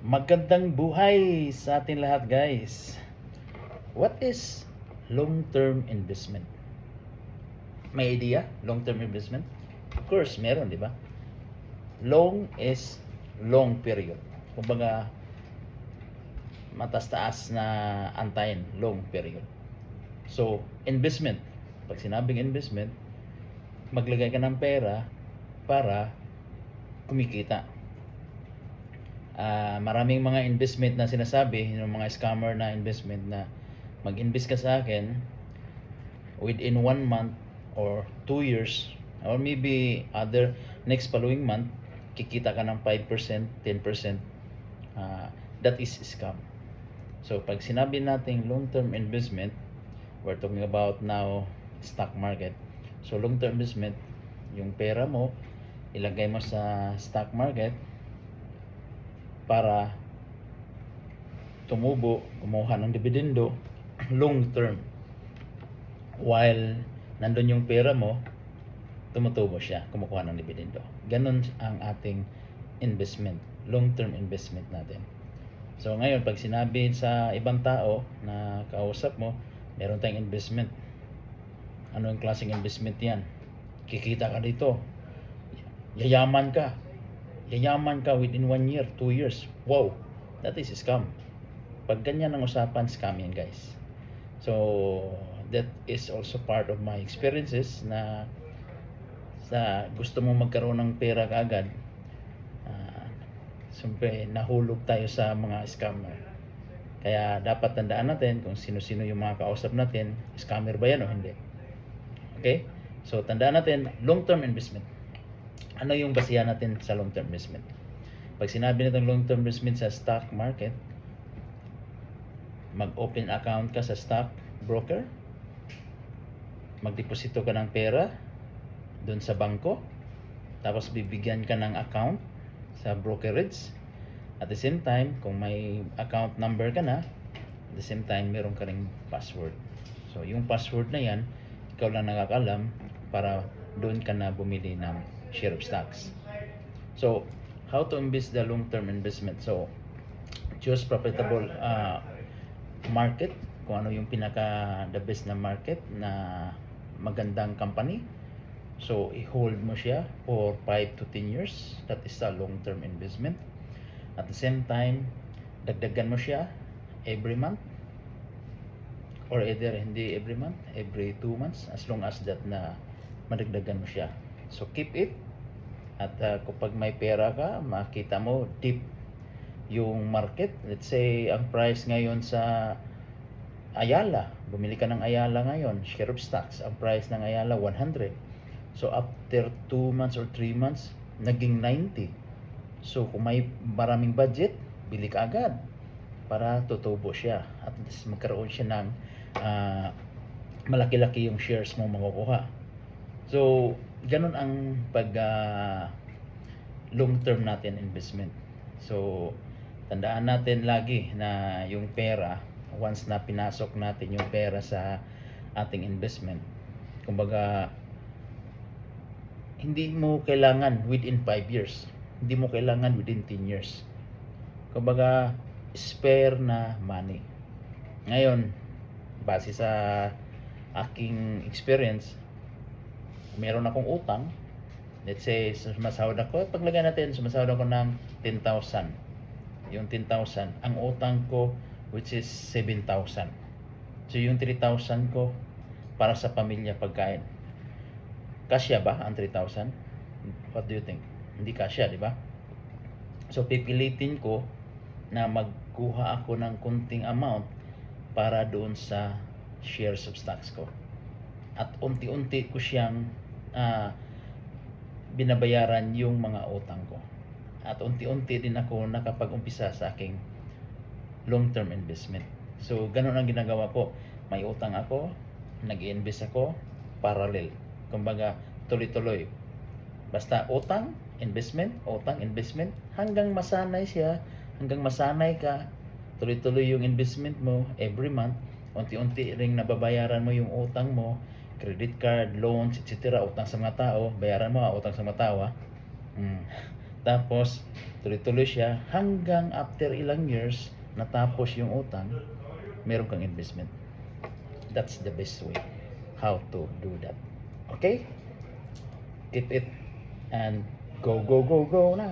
Magandang buhay sa atin lahat, guys. What is long-term investment? May idea? Long-term investment? Of course, meron, di ba? Long is long period. Kumbaga, matas-taas na antayin, long period. So, investment. Pag sinabing investment, maglagay ka ng pera para kumikita. Maraming mga investment na sinasabi, yung mga scammer na investment na mag-invest ka sa akin within 1 month or 2 years or maybe other next following month, kikita ka ng 5%, 10%. That is scam. So pag sinabi nating long-term investment, we're talking about now stock market. So long-term investment, yung pera mo ilagay mo sa stock market para tumubo, kumuha ng dividendo long term. While nandun yung pera mo, tumutubo siya, kumukuha ng dividendo. Ganon ang ating investment, long term investment natin. So ngayon, pag sinabi sa ibang tao na kausap mo, meron tayong investment. Ano yung klaseng investment yan? Kikita ka dito, yayaman ka within 1 year, 2 years. Wow, that is scam. Pag ganyan ang usapan, scam yan, guys. So that is also part of my experiences na sa gusto mo magkaroon ng pera kaagad, siyempre nahulog tayo sa mga scammer. Kaya dapat tandaan natin kung sino-sino yung mga kausap natin, scammer ba yan o hindi. Okay? So tandaan natin, long-term investment. Ano yung basihan natin sa long-term investment? Pag sinabi natin long-term investment sa stock market, mag-open account ka sa stock broker, magdeposito ka ng pera doon sa bangko, tapos bibigyan ka ng account sa brokerage. At the same time, kung may account number ka na, at the same time, meron ka ring password. So yung password na yan, ikaw lang nakakalam para doon ka na bumili ng share of stocks. So how to invest the long-term investment? So choose profitable market, kung ano yung pinaka the best na market na magandang company. So i-hold mo siya for 5 to 10 years. That is a long-term investment. At the same time, dagdagan mo siya every month, or either hindi every month, every 2 months, as long as that na madagdagan mo siya. So keep it. At kapag may pera ka, makita mo deep yung market. Let's say ang price ngayon sa Ayala, bumili ka ng Ayala ngayon, share of stocks, ang price ng Ayala 100. So after 2 months or 3 months, naging 90. So kung may maraming budget, bili ka agad para tutubo siya. At least magkaroon siya ng malaki-laki yung shares mo makukuha. So ganun ang pag long term natin investment. So tandaan natin lagi na yung pera, once na pinasok natin yung pera sa ating investment, kumbaga hindi mo kailangan within 5 years, hindi mo kailangan within 10 years. Kumbaga spare na money. Ngayon, base sa aking experience, meron akong utang. Let's say sumasahod ako, paglagay natin sumasahod ako ng 10,000. Yung 10,000, ang utang ko which is 7,000. So yung 3,000 ko para sa pamilya pagkain. Kasya ba ang 3,000? What do you think? Hindi kasya, di ba? So pipilitin ko na magkuha ako ng kunting amount para doon sa shares of stocks ko. At unti-unti ko siyang binabayaran yung mga utang ko. At unti-unti din ako nakapag-umpisa sa aking long-term investment. So ganun ang ginagawa ko. May utang ako, nag-i-invest ako, parallel. Kumbaga tuloy-tuloy. Basta utang, investment, hanggang masanay siya, hanggang masanay ka, tuloy-tuloy yung investment mo every month, unti-unti ring nababayaran mo yung utang mo, credit card, loans, etc. Utang sa mga tao, bayaran mo utang sa mga tao. Tapos, tuloy-tuloy siya hanggang after ilang years, natapos yung utang, meron kang investment. That's the best way how to do that. Okay? Keep it and go, go, go, go na.